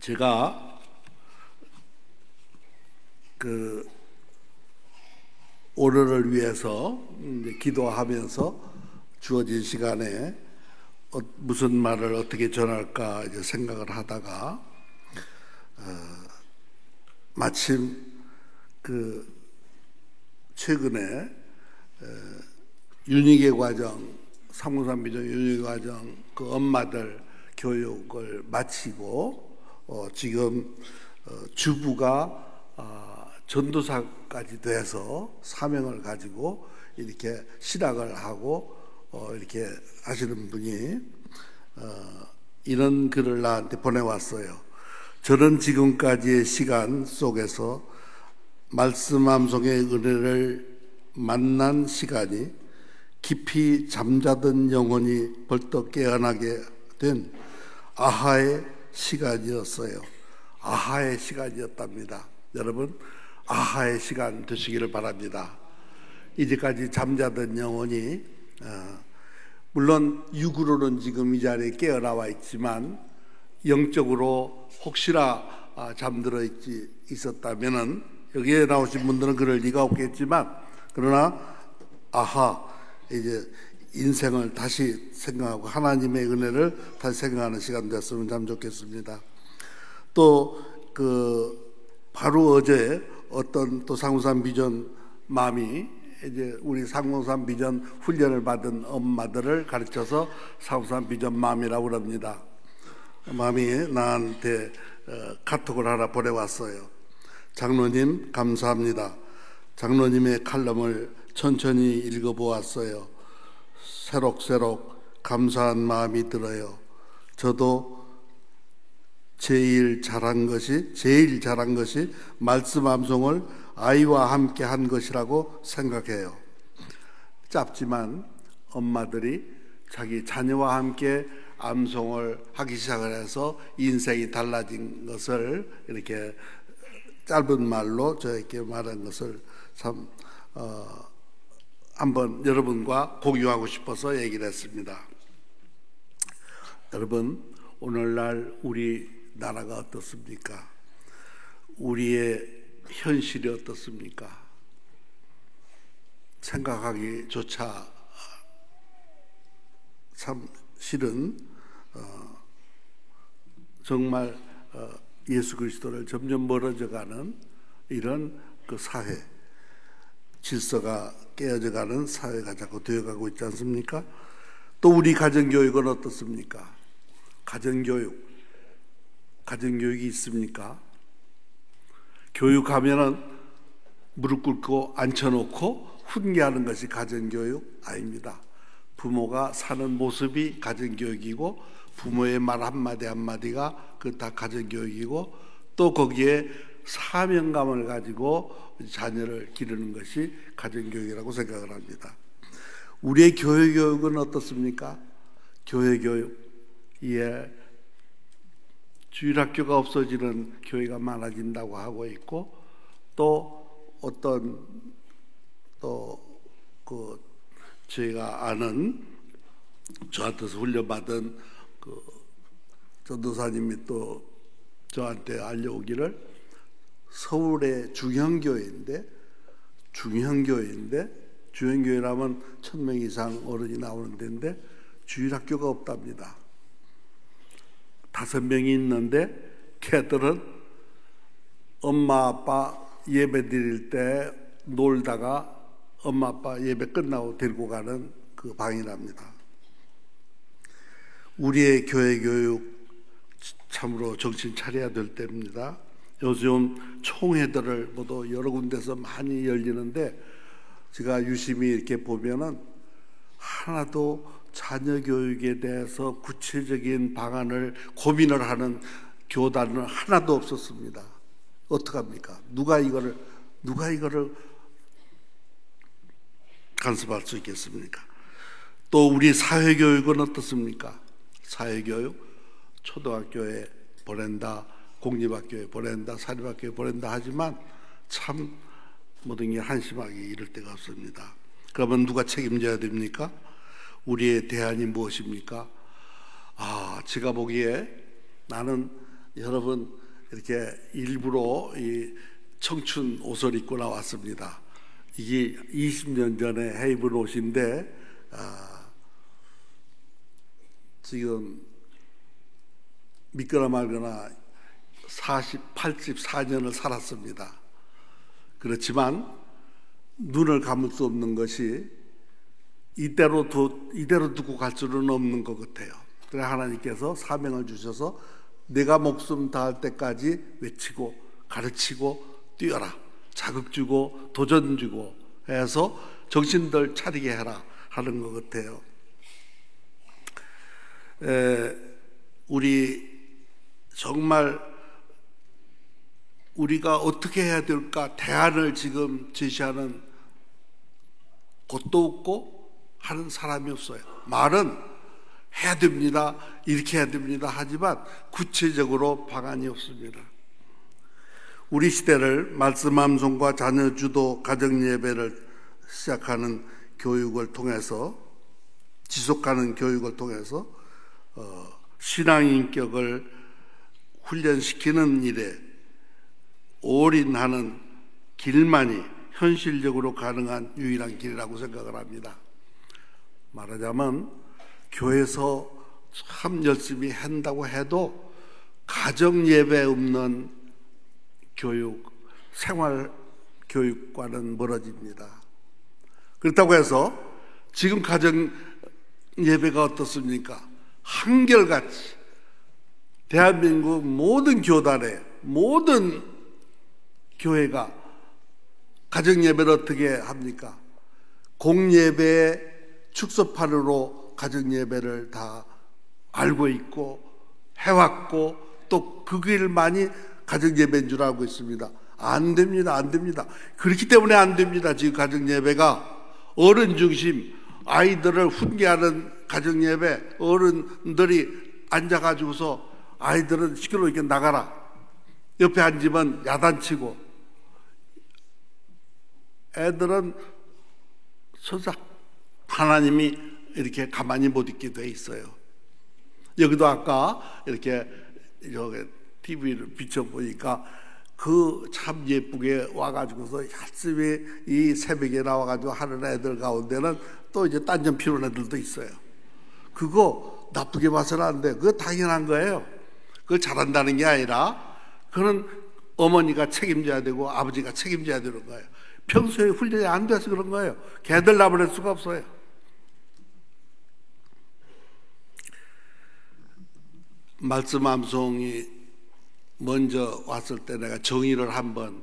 제가 오늘을 위해서 이제 기도하면서 주어진 시간에 무슨 말을 어떻게 전할까 이제 생각을 하다가 마침 최근에 윤희계 과정, 상무산 비전 윤희계 과정 엄마들 교육을 마치고 지금 주부가 전도사까지 돼서 사명을 가지고 이렇게 실학을 하고 이렇게 하시는 분이 이런 글을 나한테 보내왔어요. 저는 지금까지의 시간 속에서 말씀 암송의 은혜를 만난 시간이 깊이 잠자던 영혼이 벌떡 깨어나게 된 아하의 시간이었어요. 아하의 시간이었답니다. 여러분, 아하의 시간 되시기를 바랍니다. 이제까지 잠자던 영혼이 물론 육으로는 지금 이 자리에 깨어나와 있지만 영적으로 혹시나 잠들어 있었다면은 여기에 나오신 분들은 그럴 리가 없겠지만, 그러나 이제 인생을 다시 생각하고 하나님의 은혜를 다시 생각하는 시간 됐으면 참 좋겠습니다. 또 바로 어제 어떤 또 상무산 비전 맘이 이제 우리 상무산 비전 훈련을 받은 엄마들을 가르쳐서 상무산 비전 맘이라고 그럽니다. 맘이 나한테 카톡을 하나 보내왔어요. 장로님 감사합니다. 장로님의 칼럼을 천천히 읽어보았어요. 새록새록 감사한 마음이 들어요. 저도 제일 잘한 것이 말씀 암송을 아이와 함께 한 것이라고 생각해요. 짧지만 엄마들이 자기 자녀와 함께 암송을 하기 시작을 해서 인생이 달라진 것을 이렇게 짧은 말로 저에게 말한 것을 참 한번 여러분과 공유하고 싶어서 얘기를 했습니다. 여러분, 오늘날 우리 나라가 어떻습니까? 우리의 현실이 어떻습니까? 생각하기조차 참 싫은 정말 예수 그리스도를 점점 멀어져가는 이런 사회, 질서가 깨어져가는 사회가 자꾸 되어가고 있지 않습니까? 또 우리 가정교육은 어떻습니까? 가정교육이 있습니까? 교육하면은 무릎 꿇고 앉혀놓고 훈계하는 것이 가정교육 아닙니다. 부모가 사는 모습이 가정교육이고, 부모의 말 한마디 한마디가 다 가정교육이고, 또 거기에 사명감을 가지고 자녀를 기르는 것이 가정교육이라고 생각을 합니다. 우리의 교회교육은 어떻습니까? 교회교육, 주일학교가 없어지는 교회가 많아진다고 하고 있고, 또 저희가 아는, 저한테서 훈련받은 전도사님이 또 저한테 알려오기를, 서울의 중형교회인데 중형교회라면 1000명 이상 어른이 나오는 데인데 주일학교가 없답니다. 5명이 있는데 걔들은 엄마 아빠 예배 드릴 때 놀다가 엄마 아빠 예배 끝나고 데리고 가는 그 방이랍니다. 우리의 교회 교육 참으로 정신 차려야 될 때입니다. 요즘 총회들을 모두 여러 군데서 많이 열리는데, 제가 유심히 이렇게 보면은 하나도 자녀 교육에 대해서 구체적인 방안을 고민을 하는 교단은 하나도 없었습니다. 어떡합니까? 누가 이거를 간섭할 수 있겠습니까? 또 우리 사회교육은 어떻습니까? 사회교육, 초등학교에 보낸다, 공립학교에 보낸다, 사립학교에 보낸다 하지만 참 모든 게 한심하게 이럴 데가 없습니다. 그러면 누가 책임져야 됩니까? 우리의 대안이 무엇입니까? 제가 보기에 나는 여러분 이렇게 일부러 이 청춘 옷을 입고 나왔습니다. 이게 20년 전에 해입은 옷인데 지금 믿거나 말거나 84년을 살았습니다. 그렇지만 눈을 감을 수 없는 것이 이대로 두고 갈 수는 없는 것 같아요. 그래 하나님께서 사명을 주셔서 내가 목숨 다할 때까지 외치고 가르치고 뛰어라, 자극 주고 도전 주고 해서 정신들 차리게 해라 하는 것 같아요. 우리 정말 우리가 어떻게 해야 될까 대안을 지금 제시하는 곳도 없고 하는 사람이 없어요. 말은 해야 됩니다, 이렇게 해야 됩니다 하지만 구체적으로 방안이 없습니다. 우리 시대를 말씀 암송과 자녀 주도 가정 예배를 시작하는 교육을 통해서, 지속하는 교육을 통해서 신앙 인격을 훈련시키는 일에 올인하는 길만이 현실적으로 가능한 유일한 길이라고 생각을 합니다. 말하자면 교회에서 참 열심히 한다고 해도 가정 예배 없는 교육, 생활 교육과는 멀어집니다. 그렇다고 해서 지금 가정 예배가 어떻습니까? 한결같이 대한민국 모든 교단에, 모든 교회가 가정 예배를 어떻게 합니까? 공예배의 축소판으로 가정 예배를 다 알고 있고 해왔고 또 그 길만이 가정 예배인 줄 알고 있습니다. 안 됩니다, 안 됩니다. 그렇기 때문에 안 됩니다. 지금 가정 예배가 어른 중심, 아이들을 훈계하는 가정 예배, 어른들이 앉아가지고서 아이들은 시끄러우니까 나가라, 옆에 앉으면 야단치고, 애들은 서작 하나님이 이렇게 가만히 못 있게 돼 있어요. 여기도 아까 이렇게 TV를 비춰보니까 그 참 예쁘게 와가지고서 열심히 이 새벽에 나와가지고 하는 애들 가운데는 또 이제 딴점 피우는 애들도 있어요. 그거 나쁘게 봐서는 안 돼. 그거 당연한 거예요. 그걸 잘한다는 게 아니라 그건 어머니가 책임져야 되고 아버지가 책임져야 되는 거예요. 평소에 훈련이 안 돼서 그런 거예요. 걔들 나버릴 수가 없어요. 말씀 암송이 먼저 왔을 때 내가 정의를 한번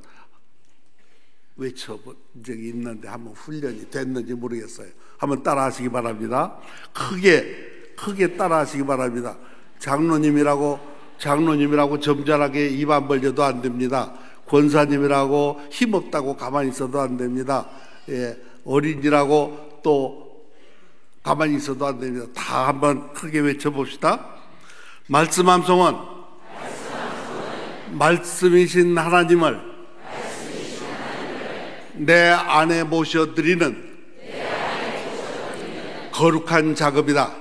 외쳐본 적이 있는데 한번 훈련이 됐는지 모르겠어요. 한번 따라 하시기 바랍니다. 크게 따라 하시기 바랍니다. 장로님이라고 점잖하게 입 안 벌려도 안 됩니다. 권사님이라고 힘없다고 가만히 있어도 안 됩니다. 어린이라고 또 가만히 있어도 안 됩니다. 다 한번 크게 외쳐봅시다. 말씀 암송은 말씀이신 하나님을 내 안에 모셔드리는 거룩한 작업이다.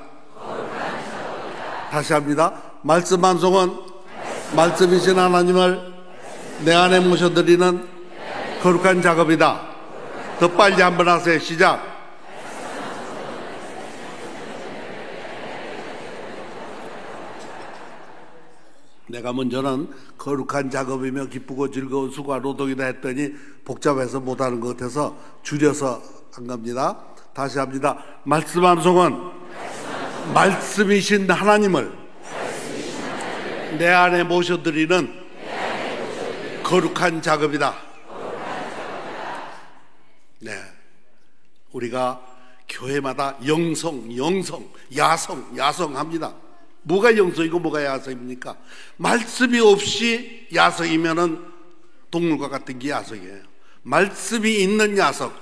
다시 합니다. 말씀 암송은 말씀이신 하나님을 내 안에 모셔드리는 거룩한 작업이다. 더 빨리 한번 하세요. 시작. 내가 먼저는 거룩한 작업이며 기쁘고 즐거운 수고와 노동이다 했더니 복잡해서 못하는 것 같아서 줄여서 한 겁니다. 다시 합니다. 말씀 암송은 말씀이신 하나님을 내 안에 모셔드리는 거룩한 작업이다. 네, 우리가 교회마다 영성, 야성 합니다. 뭐가 영성이고 뭐가 야성입니까? 말씀이 없이 야성이면은 동물과 같은 게 야성이에요. 말씀이 있는 야성,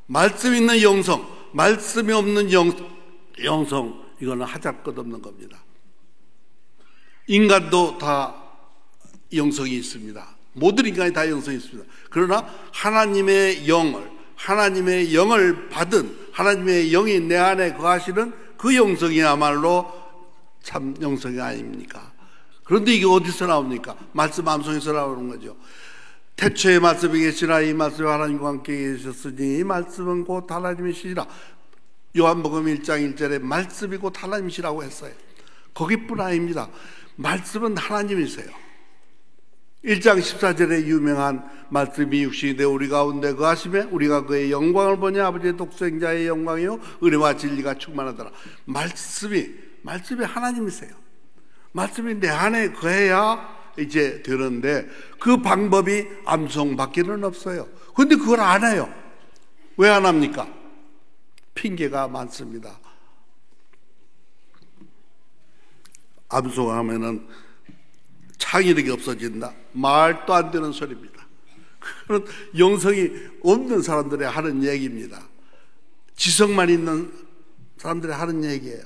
말씀이 있는 영성, 말씀이 없는 영성, 이거는 하잘것없는 겁니다. 인간도 다 영성이 있습니다. 모든 인간이 다 영성이 있습니다. 그러나 하나님의 영을 받은 하나님의 영이 내 안에 거하시는 그 영성이야말로 참 영성이 아닙니까? 그런데 이게 어디서 나옵니까? 말씀 암송에서 나오는 거죠. 태초에 말씀이 계시라. 이 말씀이 하나님과 함께 계셨으니 이 말씀은 곧 하나님이시라. 요한복음 1장 1절에 말씀이 곧 하나님이시라고 했어요. 거기뿐 아닙니다. 말씀은 하나님이세요. 1장 14절에 유명한 말씀이 육신이 되어 우리 가운데 거하시매 우리가 그의 영광을 보니 아버지의 독생자의 영광이요 은혜와 진리가 충만하더라. 말씀이 하나님이세요. 말씀이 내 안에 거해야 이제 되는데 그 방법이 암송밖에는 없어요. 그런데 그걸 안 해요. 왜 안 합니까? 핑계가 많습니다. 암송하면은 창의력이 없어진다. 말도 안 되는 소리입니다. 그런 영성이 없는 사람들이 하는 얘기입니다. 지성만 있는 사람들이 하는 얘기예요.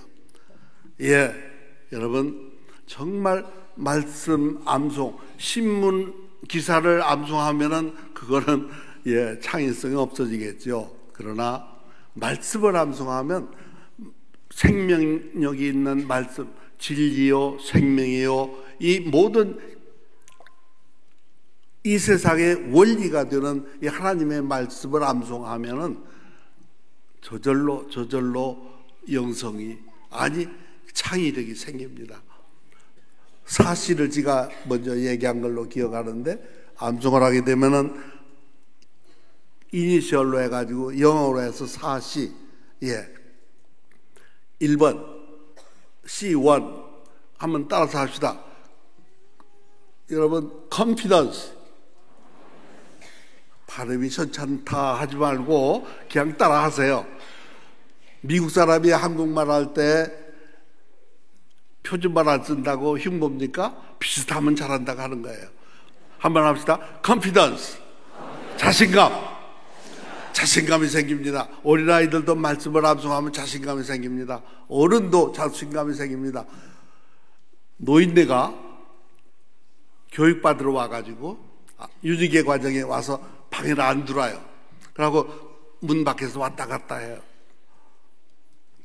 예, 여러분 정말 말씀 암송, 신문 기사를 암송하면은 그거는 예, 창의성이 없어지겠죠. 그러나 말씀을 암송하면 생명력이 있는 말씀, 진리요 생명이요 이 모든 이 세상의 원리가 되는 이 하나님의 말씀을 암송하면은 저절로 영성이 아니 창의력이 생깁니다. 사시를 제가 먼저 얘기한 걸로 기억하는데 암송을 하게 되면은 이니셜로 해가지고 영어로 해서 사시, 예, 1번 C1 한번 따라서 합시다. 여러분 confidence, 발음이 괜찮다 하지 말고 그냥 따라 하세요. 미국 사람이 한국말 할 때 표준말 안 쓴다고 흉봅니까? 비슷하면 잘한다고 하는 거예요. 한번 합시다. confidence, 자신감이 생깁니다. 어린아이들도 말씀을 암송하면 자신감이 생깁니다. 어른도 자신감이 생깁니다. 노인네가 교육받으러 와가지고 유지개 과정에 와서 방에를 안 들어와요. 그러고 문 밖에서 왔다 갔다 해요.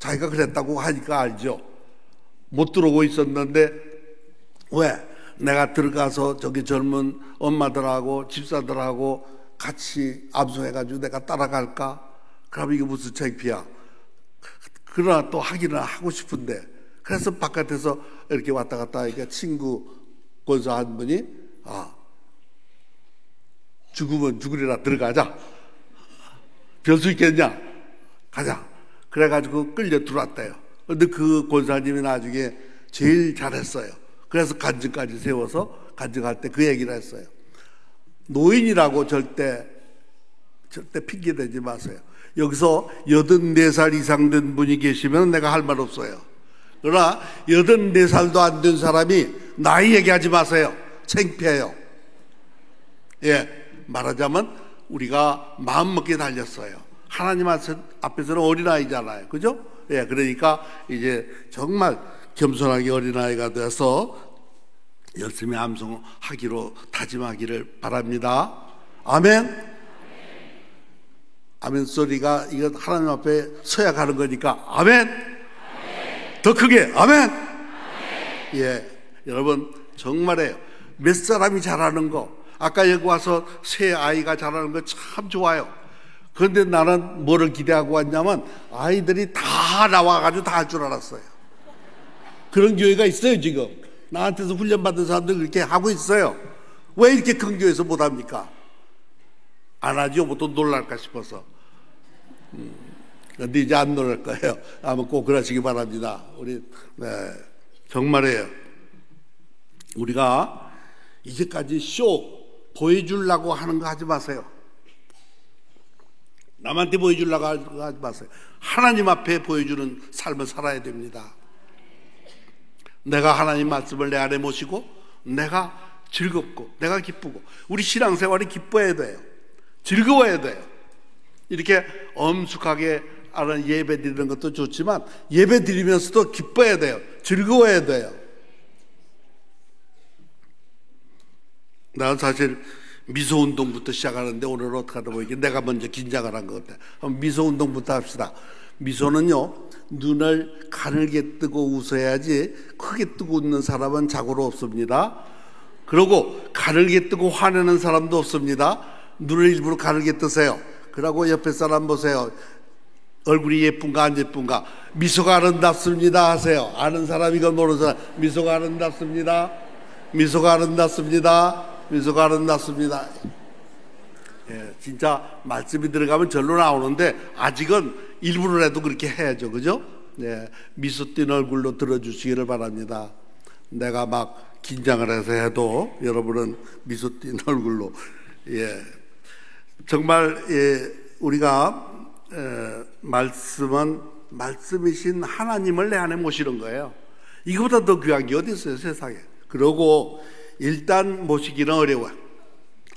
자기가 그랬다고 하니까 알죠. 못 들어오고 있었는데 왜? 내가 들어가서 저기 젊은 엄마들하고 집사들하고 같이 암송해가지고 내가 따라갈까? 그럼 이게 무슨 창피야. 그러나 또 하기는 하고 싶은데 그래서 바깥에서 이렇게 왔다 갔다 하니까 친구 권사 한 분이 죽으면 죽으리라 들어가자. 별수 있겠냐? 가자. 그래가지고 끌려 들어왔대요. 근데 그 권사님이 나중에 제일 잘했어요. 그래서 간증까지 세워서 간증할 때 그 얘기를 했어요. 노인이라고 절대 핑계대지 마세요. 여기서 84살 이상 된 분이 계시면 내가 할 말 없어요. 그러나 84살도 안 된 사람이 나이 얘기하지 마세요. 창피해요. 예, 말하자면 우리가 마음먹게 달렸어요. 하나님 앞에서는 어린아이잖아요. 그죠? 예, 그러니까 이제 정말 겸손하게 어린아이가 돼서 열심히 암송하기로 다짐하기를 바랍니다. 아멘. 아멘 소리가 이건 하나님 앞에 서야 가는 거니까 아멘. 더 크게 아멘. 예, 여러분 정말이에요. 몇 사람이 잘하는 거, 아까 여기 와서 새 아이가 잘하는 거 참 좋아요. 그런데 나는 뭐를 기대하고 왔냐면 아이들이 다 나와가지고 다 할 줄 알았어요. 그런 교회가 있어요. 지금 나한테서 훈련받은 사람들 그렇게 하고 있어요. 왜 이렇게 큰 교회에서 못합니까? 안 하죠. 뭐 또 놀랄까 싶어서. 근데 이제 안 놀랄 거예요. 아마 꼭 그러시기 바랍니다. 우리 정말이에요. 우리가 이제까지 쇼 보여주려고 하는 거 하지 마세요. 남한테 보여주려고 하지 마세요. 하나님 앞에 보여주는 삶을 살아야 됩니다. 내가 하나님 말씀을 내 안에 모시고 내가 즐겁고 내가 기쁘고, 우리 신앙생활이 기뻐야 돼요. 즐거워야 돼요. 이렇게 엄숙하게 하는 예배 드리는 것도 좋지만 예배 드리면서도 기뻐야 돼요. 즐거워야 돼요. 나는 사실 미소운동부터 시작하는데 오늘 어떻게 하다 보니까 내가 먼저 긴장을 한 것 같아요. 미소운동부터 합시다. 미소는요, 눈을 가늘게 뜨고 웃어야지 크게 뜨고 웃는 사람은 자고로 없습니다. 그리고 가늘게 뜨고 화내는 사람도 없습니다. 눈을 일부러 가늘게 뜨세요. 그러고 옆에 사람 보세요. 얼굴이 예쁜가 안 예쁜가. 미소가 아름답습니다 하세요. 아는 사람이건 모르는 사람. 미소가 아름답습니다. 미소가 아름답습니다. 미소가 아름답습니다. 예, 진짜 말씀이 들어가면 절로 나오는데 아직은 일부러라도 그렇게 해야죠. 그죠? 예, 미소 띤 얼굴로 들어주시기를 바랍니다. 내가 막 긴장을 해서 해도 여러분은 미소 띤 얼굴로. 예, 정말 우리가 말씀이신 하나님을 내 안에 모시는 거예요. 이거보다 더 귀한 게 어디 있어요, 세상에. 그러고 일단 모시기는 어려워요.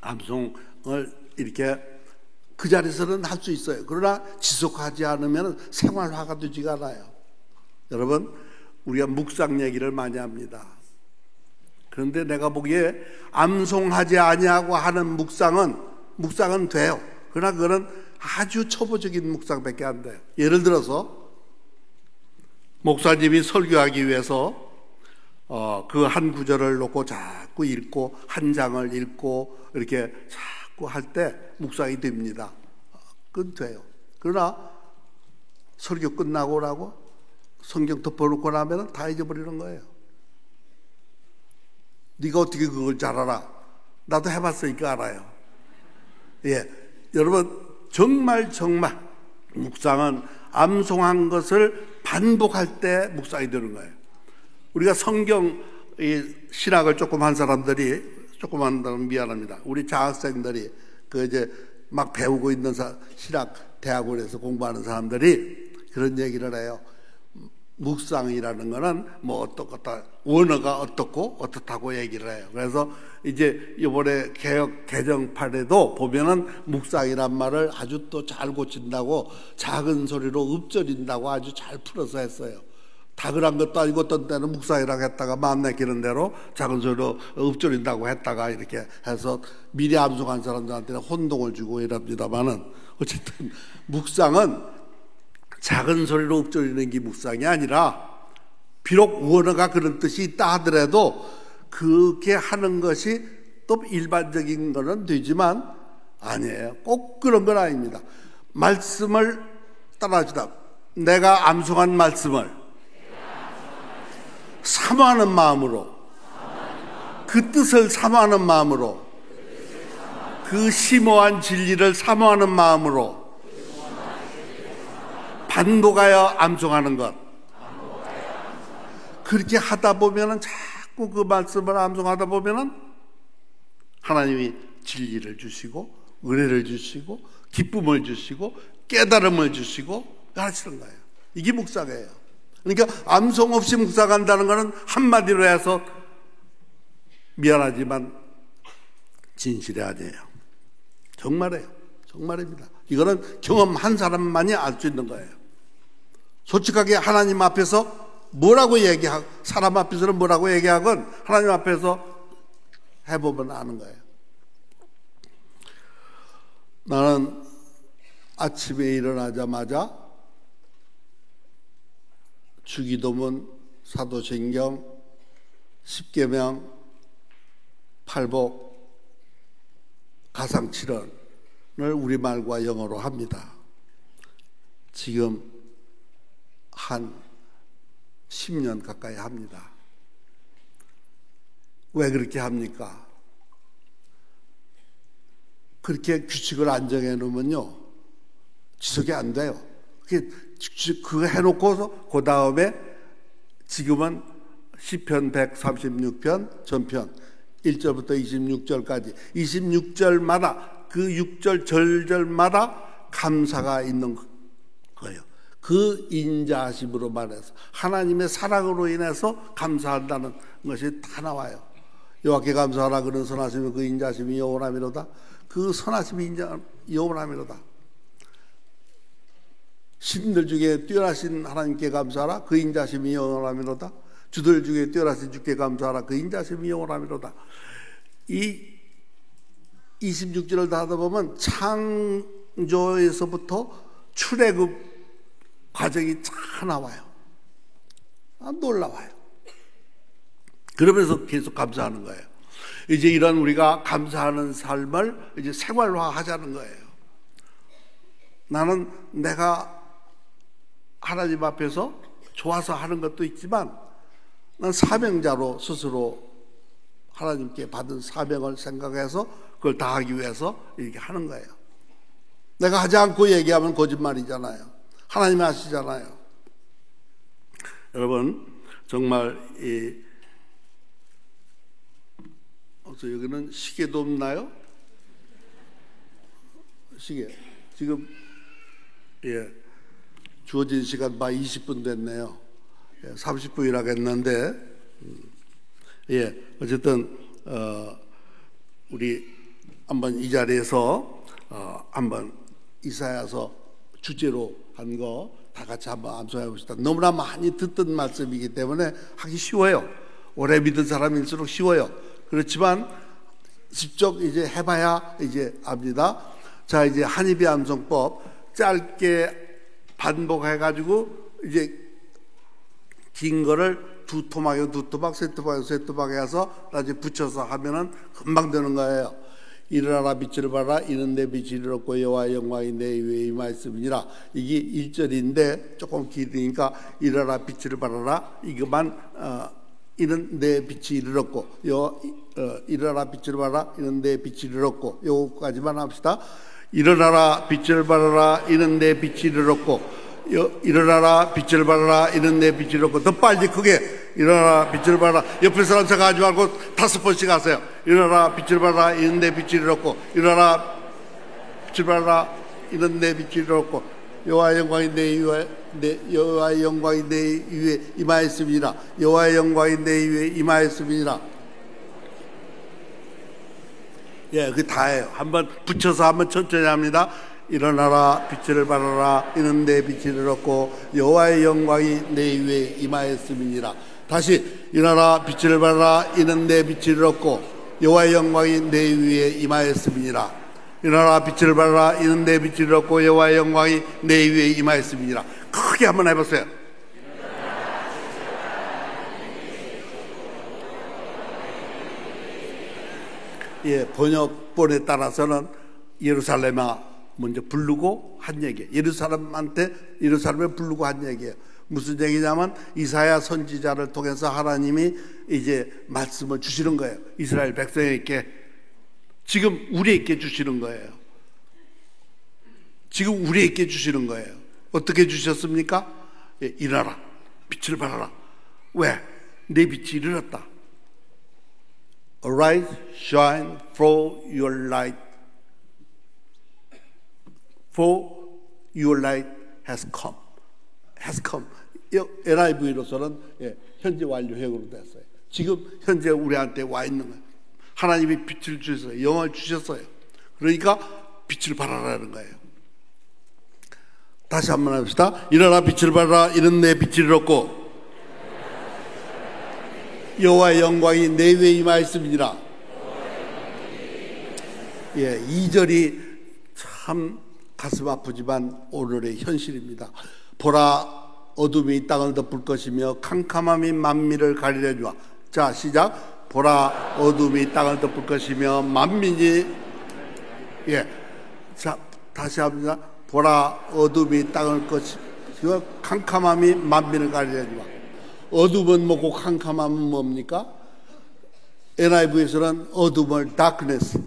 암송을 이렇게 그 자리에서는 할 수 있어요. 그러나 지속하지 않으면 생활화가 되지가 않아요. 여러분, 우리가 묵상 얘기를 많이 합니다. 그런데 내가 보기에 암송하지 아니하고 하는 묵상은 돼요. 그러나 그거는 아주 초보적인 묵상밖에 안 돼요. 예를 들어서 목사님이 설교하기 위해서 그 한 구절을 놓고 자꾸 읽고 한 장을 읽고 이렇게 자꾸 할 때 묵상이 됩니다. 그건 돼요. 그러나 설교 끝나고 나고 성경 덮어놓고 나면 다 잊어버리는 거예요. 네가 어떻게 그걸 잘 알아? 나도 해봤으니까 알아요. 예, 여러분 정말 묵상은 암송한 것을 반복할 때 묵상이 되는 거예요. 우리가 성경 신학을 조금 한 사람들이, 조금 한다면 미안합니다. 우리 자학생들이 이제 막 배우고 있는 신학 대학원에서 공부하는 사람들이 그런 얘기를 해요. 묵상이라는 거는 뭐 어떻다, 원어가 어떻고 어떻다고 얘기를 해요. 그래서 이제 이번에 개정판에도 보면은 묵상이란 말을 아주 또 잘 고친다고 작은 소리로 읊조린다고 아주 잘 풀어서 했어요. 다 그런 것도 아니고 어떤 때는 묵상이라고 했다가 마음 내키는 대로 작은 소리로 읊조린다고 했다가 이렇게 해서 미리 암송한 사람들한테는 혼동을 주고 이럽니다만은 어쨌든 묵상은 작은 소리로 읊조리는 게 묵상이 아니라 비록 원어가 그런 뜻이 있다 하더라도 그렇게 하는 것이 또 일반적인 거는 되지만 아니에요. 꼭 그런 건 아닙니다. 말씀을 따라하시다. 내가 암송한 말씀을 사모하는 마음으로, 그 뜻을 사모하는 마음으로, 그 심오한 진리를 사모하는 마음으로 반복하여 암송하는 것. 그렇게 하다 보면은 자꾸 그 말씀을 암송하다 보면은 하나님이 진리를 주시고 은혜를 주시고 기쁨을 주시고 깨달음을 주시고 하시는 거예요. 이게 묵상이에요. 그러니까 암송 없이 묵상한다는 것은 한마디로 해서 미안하지만 진실이 아니에요. 정말이에요. 정말입니다. 이거는 경험한 사람만이 알 수 있는 거예요. 솔직하게 하나님 앞에서 뭐라고 얘기하고 사람 앞에서는 뭐라고 얘기하건 하나님 앞에서 해보면 아는 거예요. 나는 아침에 일어나자마자 주기도문, 사도신경, 십계명, 팔복, 가상칠언을 우리말과 영어로 합니다. 지금 한 10년 가까이 합니다. 왜 그렇게 합니까? 그렇게 규칙을 안 정해 놓으면요 지속이 안 돼요. 그거 해놓고서 그 다음에 지금은 시편 136편 전편 1절부터 26절까지 26절마다 그 6절 절절마다 감사가 있는 거예요. 그 인자하심으로 말해서 하나님의 사랑으로 인해서 감사한다는 것이 다 나와요. 여호와께 감사하라. 그런 선하심이 그 인자하심이 영원하미로다. 그 선하심이 영원하미로다. 신들 중에 뛰어나신 하나님께 감사하라. 그 인자심이 영원하미로다. 주들 중에 뛰어나신 주께 감사하라. 그 인자심이 영원하미로다. 이 26절을 다 하다 보면 창조에서부터 출애굽 과정이 차 나와요. 놀라워요. 그러면서 계속 감사하는 거예요. 이제 이런 우리가 감사하는 삶을 이제 생활화하자는 거예요. 나는 내가 하나님 앞에서 좋아서 하는 것도 있지만 난 사명자로 스스로 하나님께 받은 사명을 생각해서 그걸 다하기 위해서 이렇게 하는 거예요. 내가 하지 않고 얘기하면 거짓말이잖아요. 하나님이 하시잖아요. 여러분 정말 여기는 시계도 없나요? 시계 지금 주어진 시간 20분 됐네요. 30분 일하겠는데 어쨌든 우리 한번 이 자리에서 한번 이사야서 주제로 한 거 다 같이 한번 암송해 봅시다. 너무나 많이 듣던 말씀이기 때문에 하기 쉬워요. 오래 믿은 사람일수록 쉬워요. 그렇지만 직접 이제 해봐야 이제 압니다. 자, 이제 한입의 암송법 짧게 반복해가지고 이제 긴 거를 두 토막에 두 토막, 세 토막에 세 토막에 해서 나중에 붙여서 하면은 금방 되는 거예요. 일어나라 빛을 발하라 이는 내 빛이 이르렀고 여호와의 영광이 내 위에 임하였음이니라. 이게 1절인데 조금 길으니까 일어나라 빛을 발하라 이것만 이는 내 빛이 이르렀고 일어나라 빛을 발하라 이는 내 빛이 이르렀고 요거까지만 합시다. 일어나라 빛을 발하라 이는 내 빛이 이르렀고 일어나라 빛을 발하라 이는 내 빛이 이르렀고 더 빨리 크게 일어나라 빛을 발하라. 옆에 사람 생각하지 말고 5번씩 하세요. 일어나라 빛을 발하라 이는 내 빛이 이르렀고 일어나라 빛을 발하라 이는 내 빛이 이르렀고 여호와의 영광이 내 위에 임하였음이니라. 여호와의 영광이 내 위에 임하였음이니라. 그 다예요. 한번 붙여서 한번 천천히 합니다. 일어나라 빛을 발하라 이는 내 빛이 이르렀고 여호와의 영광이 내 위에 임하였음이니라. 다시 일어나라 빛을 발하라 이는 내 빛이 이르렀고 여호와의 영광이 내 위에 임하였음이니라. 일어나라 빛을 발하라 이는 내 빛이 이르렀고 여호와의 영광이 내 위에 임하였음이니라. 크게 한번 해보세요. 번역본에 따라서는 예루살렘아 먼저 부르고 한 얘기예요. 예루살렘을 부르고 한 얘기예요. 무슨 얘기냐면 이사야 선지자를 통해서 하나님이 이제 말씀을 주시는 거예요. 이스라엘 백성에게 지금 우리에게 주시는 거예요. 지금 우리에게 주시는 거예요. 어떻게 주셨습니까? 일어나라 빛을 발하라. 왜? 내 빛이 이르렀다. Arise, shine, for your light has come. has come. NIV로서는 현재 완료형으로 됐어요. 지금 현재 우리한테 와 있는 거예요. 하나님이 빛을 주셨어요. 영을 주셨어요. 그러니까 빛을 발하라는 거예요. 다시 한번 합시다. 일어나 빛을 발하라 이는 내 빛이 이르렀고 여호와의 영광이 내 위에 임하였음이니라. 2절이 참 가슴 아프지만 오늘의 현실입니다. 보라 어둠이 땅을 덮을 것이며 캄캄함이 만민을 가리려니와. 자, 시작. 보라 어둠이 땅을 덮을 것이며 만민이 자, 다시 합니다. 보라 어둠이 땅을 것이며 캄캄함이 만민을 가리려니와. 어둠은 뭐고 캄캄함은 뭡니까? NIV에서는 어둠을 darkness,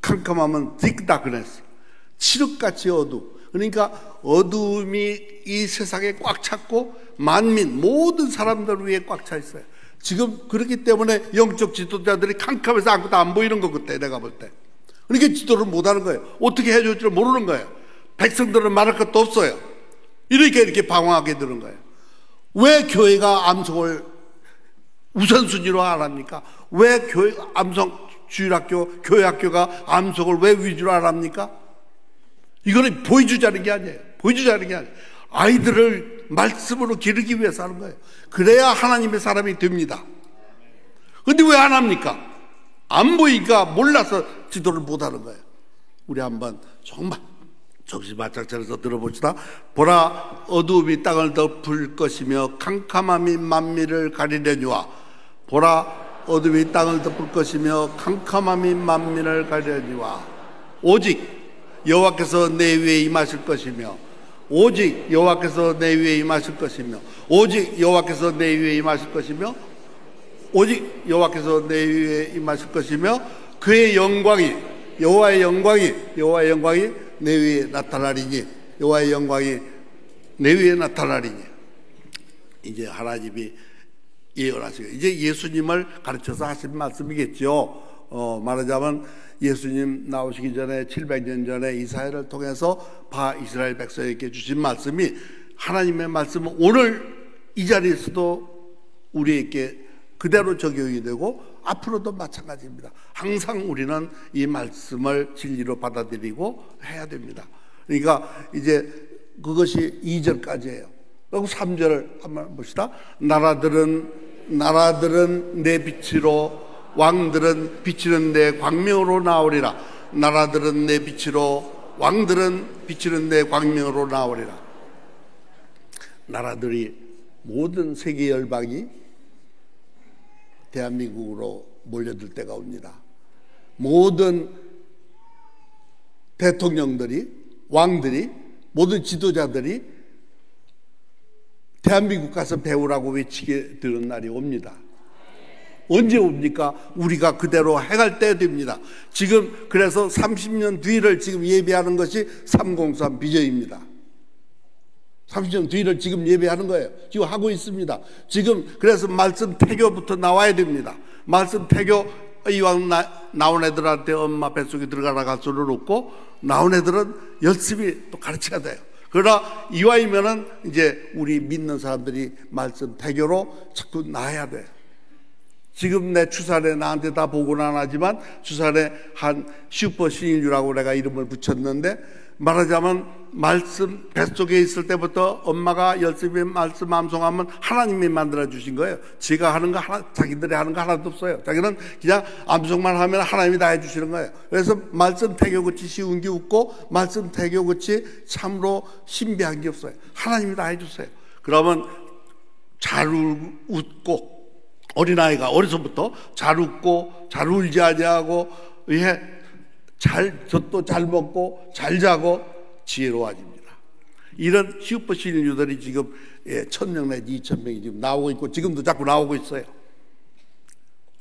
캄캄함은 thick darkness, 칠흑같이 어둠. 그러니까 어둠이 이 세상에 꽉 찼고 만민 모든 사람들 위에 꽉 차 있어요. 지금 그렇기 때문에 영적 지도자들이 캄캄해서 아무것도 안 보이는 거. 그때 내가 볼 때 그러니까 지도를 못하는 거예요. 어떻게 해줄 줄 모르는 거예요. 백성들은 말할 것도 없어요. 이렇게 방황하게 되는 거예요. 왜 교회가 암송을 우선순위로 안 합니까? 왜 주일학교, 교회학교가 암송을 왜 위주로 안 합니까? 이거는 보여주자는 게 아니에요. 보여주자는 게 아니에요. 아이들을 말씀으로 기르기 위해서 하는 거예요. 그래야 하나님의 사람이 됩니다. 근데 왜 안 합니까? 안 보이니까 몰라서 지도를 못 하는 거예요. 우리 한번 정말 정신 바짝 차려서 들어봅시다. 보라, 어두움이 땅을 덮을 것이며 캄캄함이 만민을 가리려니와. 보라, 어둠이 땅을 덮을 것이며 캄캄함이 만민을 가리려니와. 오직 여호와께서 내 위에 임하실 것이며, 오직 여호와께서 내 위에 임하실 것이며, 오직 여호와께서 내 위에 임하실 것이며, 오직 여호와께서 내 위에 임하실 것이며, 그의 영광이, 여호와의 영광이 내 위에 나타나리니, 여호와의 영광이 내 위에 나타나리니. 이제 하나님이 예언하시고, 이제 예수님을 가르쳐서 하신 말씀이겠죠. 말하자면 예수님 나오시기 전에 700년 전에 이사야를 통해서 이스라엘 백성에게 주신 말씀이, 하나님의 말씀은 오늘 이 자리에서도 우리에게 그대로 적용이 되고 앞으로도 마찬가지입니다. 항상 우리는 이 말씀을 진리로 받아들이고 해야 됩니다. 그러니까 이제 그것이 2절까지예요. 그리고 3절을 한번 봅시다. 나라들은 내 빛으로, 왕들은 비치는 내 광명으로 나오리라. 나라들은 내 빛으로, 왕들은 비치는 내 광명으로 나오리라. 나라들이, 모든 세계 열방이 대한민국으로 몰려들 때가 옵니다. 모든 대통령들이, 왕들이, 모든 지도자들이 대한민국 가서 배우라고 외치게 되는 날이 옵니다. 언제 옵니까? 우리가 그대로 행할 때 됩니다. 지금 그래서 30년 뒤를 지금 예배하는 것이 303 비전입니다. 30년 뒤를 지금 예배하는 거예요. 지금 하고 있습니다. 지금 그래서 말씀 태교부터 나와야 됩니다. 말씀 태교, 이왕 나온 애들한테 엄마 뱃속에 들어가라 갈 수는 없고, 나온 애들은 열심히 또 가르쳐야 돼요. 그러나 이왕이면은 이제 우리 믿는 사람들이 말씀 태교로 자꾸 나아야 돼요. 지금 내 추산에 나한테 다 보고는 안 하지만 추산에 한 슈퍼 신인류라고 내가 이름을 붙였는데, 말하자면 말씀 뱃속에 있을 때부터 엄마가 열심히 말씀 암송하면 하나님이 만들어 주신 거예요. 제가 하는 거 하나, 자기들이 하는 거 하나도 없어요. 자기는 그냥 암송만 하면 하나님이 다 해주시는 거예요. 그래서 말씀 태교같이 쉬운 게 없고, 말씀 태교같이 참으로 신비한 게 없어요. 하나님이 다 해주세요. 그러면 잘 웃고, 어린아이가 어려서부터 잘 웃고 잘 울지 아니하고, 젖도 잘 먹고 잘 자고 지혜로워집니다. 이런 슈퍼 신인류들이 지금 1000명 내지 2000명이 지금 나오고 있고, 지금도 자꾸 나오고 있어요.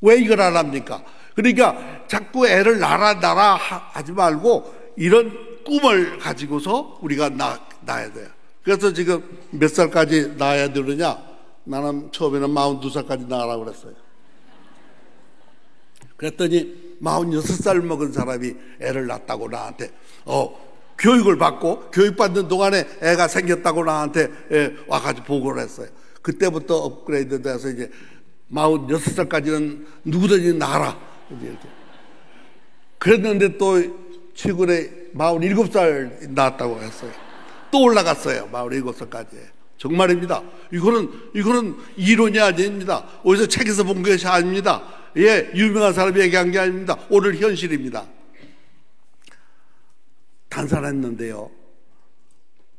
왜 이걸 안 합니까? 그러니까 자꾸 애를 낳아 하지 말고 이런 꿈을 가지고서 우리가 낳아야 돼요. 그래서 지금 몇 살까지 낳아야 되느냐? 나는 처음에는 42살까지 낳으라고 그랬어요. 그랬더니 46살 먹은 사람이 애를 낳았다고 나한테 교육을 받고, 교육받는 동안에 애가 생겼다고 나한테 와가지고 보고를 했어요. 그때부터 업그레이드 돼서 이제 46살까지는 누구든지 낳아라, 이렇게. 그랬는데 또 최근에 47살 낳았다고 했어요. 또 올라갔어요. 47살까지. 정말입니다. 이거는 이론이 아닙니다. 어디서 책에서 본 것이 아닙니다. 유명한 사람이 얘기한 게 아닙니다. 오늘 현실입니다. 단산했는데요,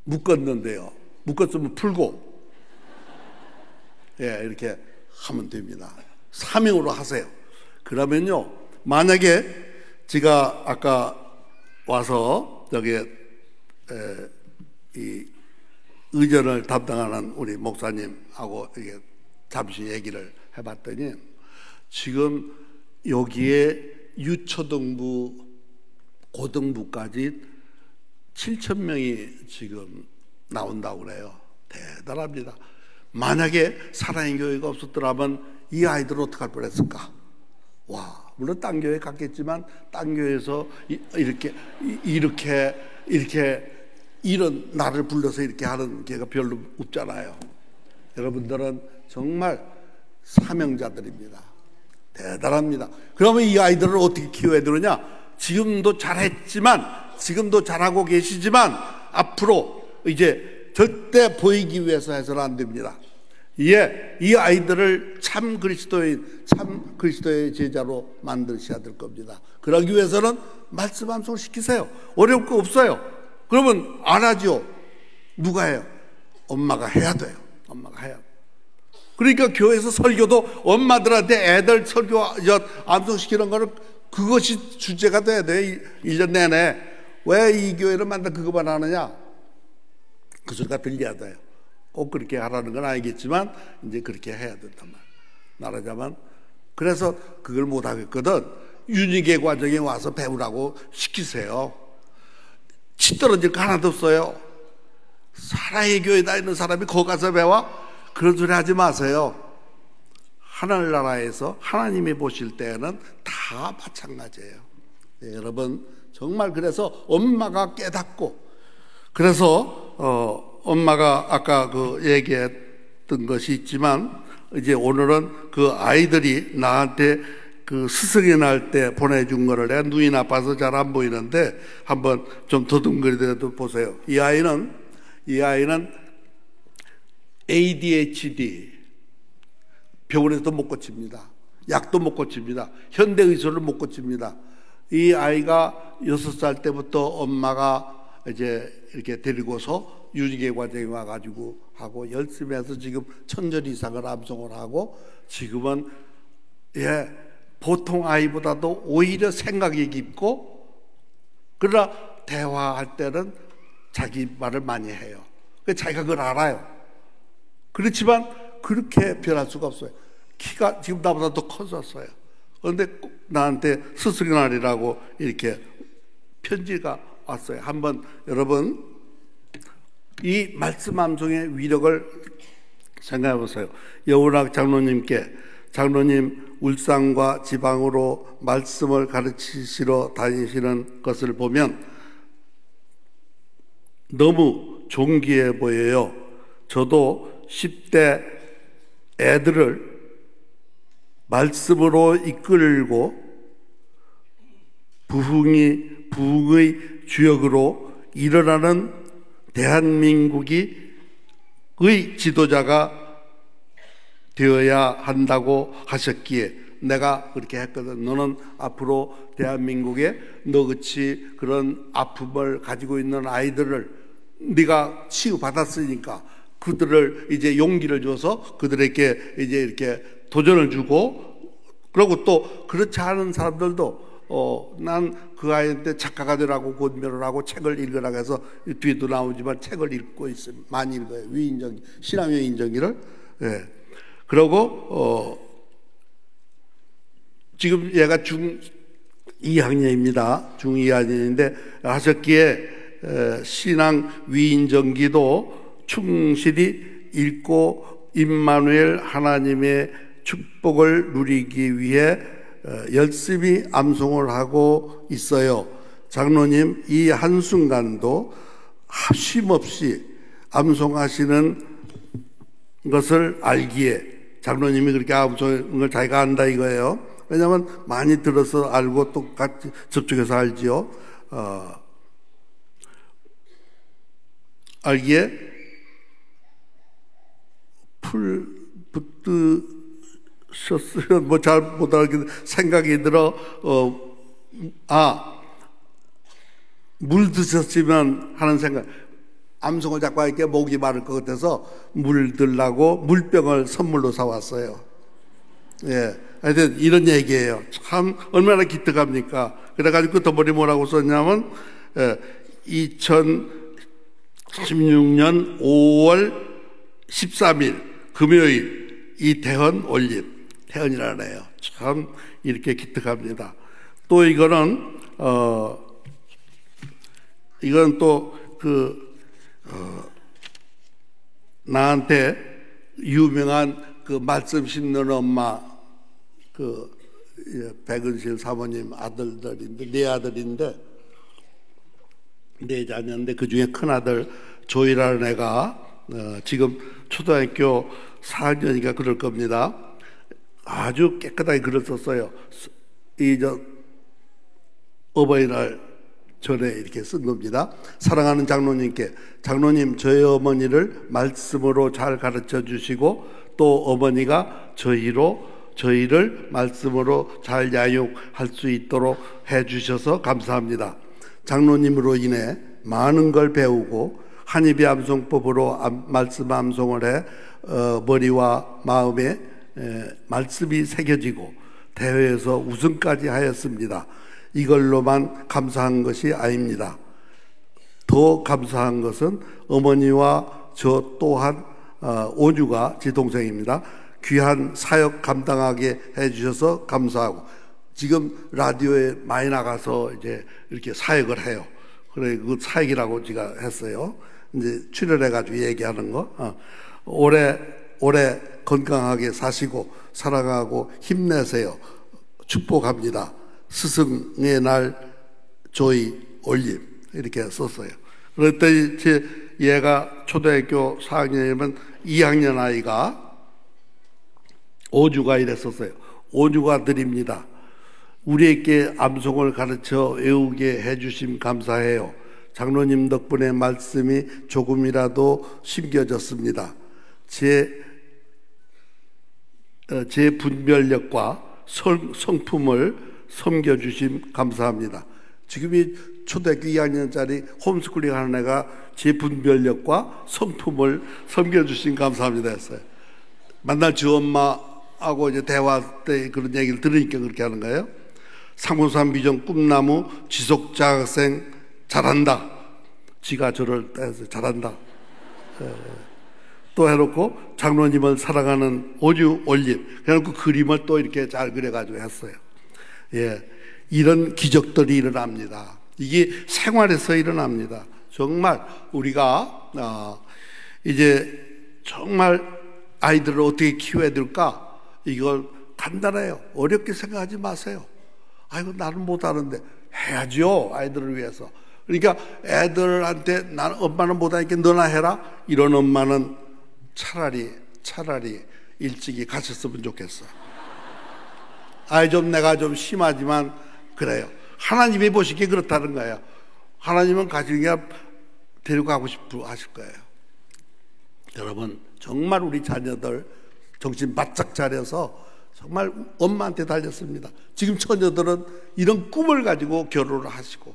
묶었는데요, 묶었으면 풀고, 이렇게 하면 됩니다. 사명으로 하세요. 그러면요, 만약에 제가 아까 와서 여기 이 의전을 담당하는 우리 목사님하고 이게 잠시 얘기를 해봤더니, 지금 여기에 유초등부, 고등부까지 7,000명이 지금 나온다고 그래요. 대단합니다. 만약에 사랑의 교회가 없었더라면 이 아이들은 어떻게 할 뻔했을까? 와, 물론 딴 교회 갔겠지만 딴 교회에서 이렇게 이런 나를 불러서 이렇게 하는 게가 별로 없잖아요. 여러분들은 정말 사명자들입니다. 대단합니다. 그러면 이 아이들을 어떻게 키워야 되느냐? 지금도 잘했지만, 지금도 잘하고 계시지만 앞으로 이제 절대 보이기 위해서 해서는 안 됩니다. 이 아이들을 참 그리스도의 제자로 만드셔야 될 겁니다. 그러기 위해서는 말씀 암송을 시키세요. 어려울 거 없어요. 그러면 안 하죠. 누가 해요? 엄마가 해야 돼요. 엄마가 해야 돼요. 그러니까 교회에서 설교도 엄마들한테 애들 설교 암송시키는 거는 그것이 주제가 돼야 돼. 1년 내내. 왜 이 교회를 만나 그것만 하느냐? 그 소리가 들려야 돼요. 꼭 그렇게 하라는 건 아니겠지만 이제 그렇게 해야 된단 말이야. 말하자면 그래서 그걸 못 하겠거든. 윤희계 과정에 와서 배우라고 시키세요. 치 떨어질 거 하나도 없어요. 사랑의 교회 다니는 사람이 거기 가서 배워? 그런 소리 하지 마세요. 하늘나라에서 하나님이 보실 때는 다 마찬가지예요. 네, 여러분 정말 그래서 엄마가 깨닫고 그래서 엄마가 아까 그 얘기했던 것이 있지만 이제 오늘은 그 아이들이 나한테 그 스승이 날 때 보내준 거를 내가 눈이 나빠서 잘 안 보이는데 한번 좀 더듬거리더라도 보세요. 이 아이는 ADHD 병원에서도 못 고칩니다. 약도 못 고칩니다. 현대의술을 못 고칩니다. 이 아이가 6살 때부터 엄마가 이제 이렇게 데리고서 유지계 과정에 와가지고 하고 열심히 해서 지금 1000절 이상을 암송을 하고 지금은 보통 아이보다도 오히려 생각이 깊고 그러나 대화할 때는 자기 말을 많이 해요. 자기가 그걸 알아요. 그렇지만 그렇게 변할 수가 없어요. 키가 지금 나보다 더 컸었어요. 그런데 나한테 스승의 날이라고 이렇게 편지가 왔어요. 한번 여러분 이 말씀 암송의 위력을 생각해 보세요. 여운학 장로님께 장로님 울산과 지방으로 말씀을 가르치시러 다니시는 것을 보면 너무 존귀해 보여요. 저도 10대 애들을 말씀으로 이끌고 부흥의 주역으로 일어나는 대한민국의 지도자가 되어야 한다고 하셨기에 내가 그렇게 했거든. 너는 앞으로 대한민국에 너같이 그런 아픔을 가지고 있는 아이들을 네가 치유받았으니까 그들을 이제 용기를 줘서 그들에게 이제 이렇게 도전을 주고 그리고 또 그렇지 않은 사람들도 난 그 아이한테 작가가 되라고 권면을 하고 책을 읽으라고 해서 뒤에도 나오지만 책을 읽고 있어요. 많이 읽어요. 위인정 신앙의 인정기를. 예. 그리고 지금 얘가 중2학년입니다. 중2학년인데 하셨기에 신앙 위인전기도 충실히 읽고 임마누엘 하나님의 축복을 누리기 위해 열심히 암송을 하고 있어요. 장로님 이 한순간도 쉼없이 암송하시는 것을 알기에 장로님이 그렇게 암송을 자기가 안다 이거예요. 왜냐하면 많이 들어서 알고 또 같이 접촉해서 알지요. 알기에 붙드셨으면 뭐 잘 못 알겠는데 생각이 들어 물 드셨으면 하는 생각. 암송을 자꾸 하니까 목이 마를 것 같아서 물 들라고 물병을 선물로 사왔어요. 예, 하여튼 이런 얘기예요. 참 얼마나 기특합니까? 그래가지고 끝머리 뭐라고 썼냐면 2016년 5월 13일 금요일 이태헌 올림 태헌이라는 애요. 참 이렇게 기특합니다. 또 이거는 이건 또 나한테 유명한 그 말씀 심는 엄마 백은실 사모님 아들들인데 네 아들인데 네 자녀인데 그 중에 큰 아들 조이라는 애가 지금 초등학교 4학년이니까 그럴 겁니다. 아주 깨끗하게 글을 썼어요. 어버이날 전에 이렇게 쓴 겁니다. 사랑하는 장로님께 장로님 저희 어머니를 말씀으로 잘 가르쳐 주시고 또 어머니가 저희를 말씀으로 잘 양육할 수 있도록 해 주셔서 감사합니다. 장로님으로 인해 많은 걸 배우고 한입의 암송법으로 말씀 암송을 해 머리와 마음에 말씀이 새겨지고 대회에서 우승까지 하였습니다. 이걸로만 감사한 것이 아닙니다. 더 감사한 것은 어머니와 저 또한 오주가 제 동생입니다. 귀한 사역 감당하게 해주셔서 감사하고, 지금 라디오에 많이 나가서 이제 이렇게 사역을 해요. 그래, 그 사역이라고 제가 했어요. 이제 출연해가지고 얘기하는 거. 오래 건강하게 사시고 사랑하고 힘내세요. 축복합니다. 스승의 날 조이 올림. 이렇게 썼어요. 그랬더니 얘가 초등학교 4학년이면 2학년 아이가 오주가 이랬었어요. 오주가 드립니다. 우리에게 암송을 가르쳐 외우게 해주심 감사해요. 장로님 덕분에 말씀이 조금이라도 심겨졌습니다. 제 분별력과 성품을 섬겨주심 감사합니다. 지금이 초등학교 2학년짜리 홈스쿨링 하는 애가 제 분별력과 성품을 섬겨주신 감사합니다 했어요. 만날 주 엄마하고 이제 대화 때 그런 얘기를 들으니까 그렇게 하는 거예요. 상무산 비전 꿈나무 지속자학생 잘한다. 지가 저를 따서 잘한다. 또 해놓고 장로님을 사랑하는 오주 올림. 그래놓고 그림을 또 이렇게 잘 그려가지고 했어요. 예, 이런 기적들이 일어납니다. 이게 생활에서 일어납니다. 정말 우리가 이제 정말 아이들을 어떻게 키워야 될까? 이걸 간단해요. 어렵게 생각하지 마세요. 아이고 나는 못하는데 해야죠. 아이들을 위해서. 그러니까 애들한테 난 엄마는 못하니까 너나 해라. 이런 엄마는 차라리 일찍이 가셨으면 좋겠어. 아이 좀 내가 좀 심하지만 그래요. 하나님이 보시기에 그렇다는 거예요. 하나님은 가정에 데리고 가고 싶어 하실 거예요. 여러분 정말 우리 자녀들 정신 바짝 차려서 정말 엄마한테 달렸습니다. 지금 처녀들은 이런 꿈을 가지고 결혼을 하시고,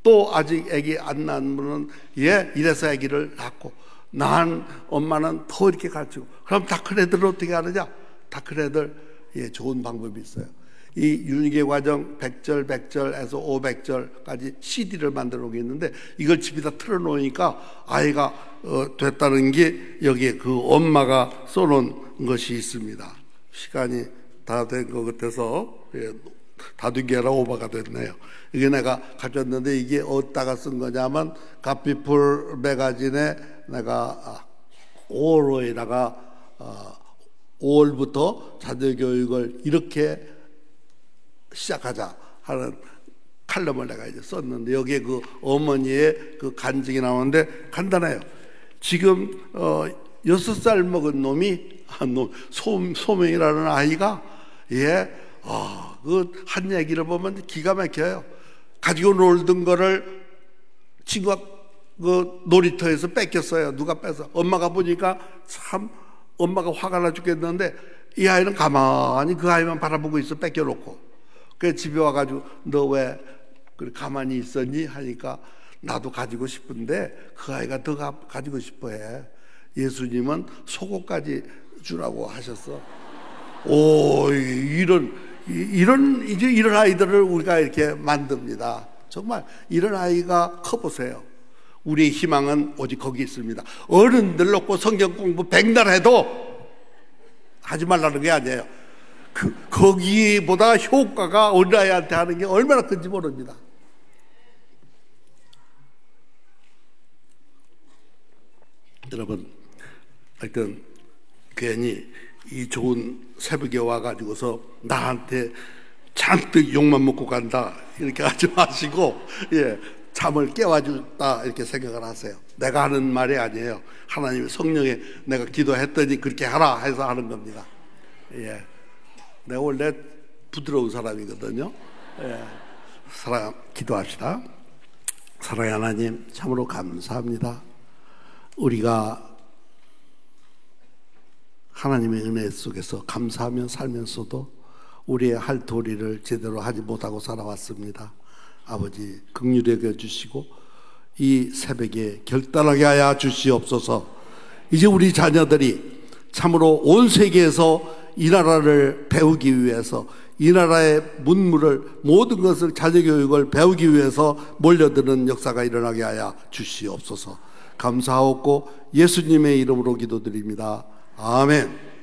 또 아직 아기 안 낳은 분은 이래서 아기를 낳고, 낳은 엄마는 더 이렇게 가르치고. 그럼 다 큰 애들은 어떻게 하느냐? 다 큰 애들 좋은 방법이 있어요. 이 윤리계 과정 100절에서 500절까지 CD를 만들어 놓겠는데, 이걸 집에다 틀어놓으니까 아이가 됐다는 게 여기에 그 엄마가 써놓은 것이 있습니다. 시간이 다 된 것 같아서 다둥개라 오버가 됐네요. 이게 내가 가져왔는데 이게 어디다가 쓴 거냐면 갓피플 매거진에 내가 5월호에다가 5월부터 자녀교육을 이렇게 시작하자 하는 칼럼을 내가 이제 썼는데, 여기에 그 어머니의 그 간증이 나오는데 간단해요. 지금 6살 먹은 놈이 소명이라는 아이가 그 한 얘기를 보면 기가 막혀요. 가지고 놀던 거를 친구가 그 놀이터에서 뺏겼어요. 누가 뺏어? 엄마가 보니까 참 엄마가 화가 나 죽겠는데 이 아이는 가만히 그 아이만 바라보고 있어. 뺏겨놓고. 그래서 집에 와가지고 너 왜 가만히 있었니? 하니까 나도 가지고 싶은데 그 아이가 더 가지고 싶어해. 예수님은 속옷까지 주라고 하셨어. 오, 이제 이런 아이들을 우리가 이렇게 만듭니다. 정말 이런 아이가 커보세요. 우리의 희망은 오직 거기 있습니다. 어른들 놓고 성경 공부 100날 해도 하지 말라는 게 아니에요. 거기보다 효과가 어린아이한테 하는 게 얼마나 큰지 모릅니다. 여러분, 하여튼 괜히 이 좋은 새벽에 와가지고서 나한테 잔뜩 욕만 먹고 간다 이렇게 하지 마시고 잠을 깨워줬다 이렇게 생각을 하세요. 내가 하는 말이 아니에요. 하나님의 성령에 내가 기도했더니 그렇게 하라 해서 하는 겁니다. 내가 원래 부드러운 사람이거든요. 기도합시다. 사랑의 하나님, 참으로 감사합니다. 우리가 하나님의 은혜 속에서 감사하며 살면서도 우리의 할 도리를 제대로 하지 못하고 살아왔습니다. 아버지 긍휼히 여겨 주시고 이 새벽에 결단하게 하여 주시옵소서. 이제 우리 자녀들이 참으로 온 세계에서 이 나라를 배우기 위해서, 이 나라의 문물을, 모든 것을, 자녀교육을 배우기 위해서 몰려드는 역사가 일어나게 하여 주시옵소서. 감사하옵고 예수님의 이름으로 기도드립니다. 아멘.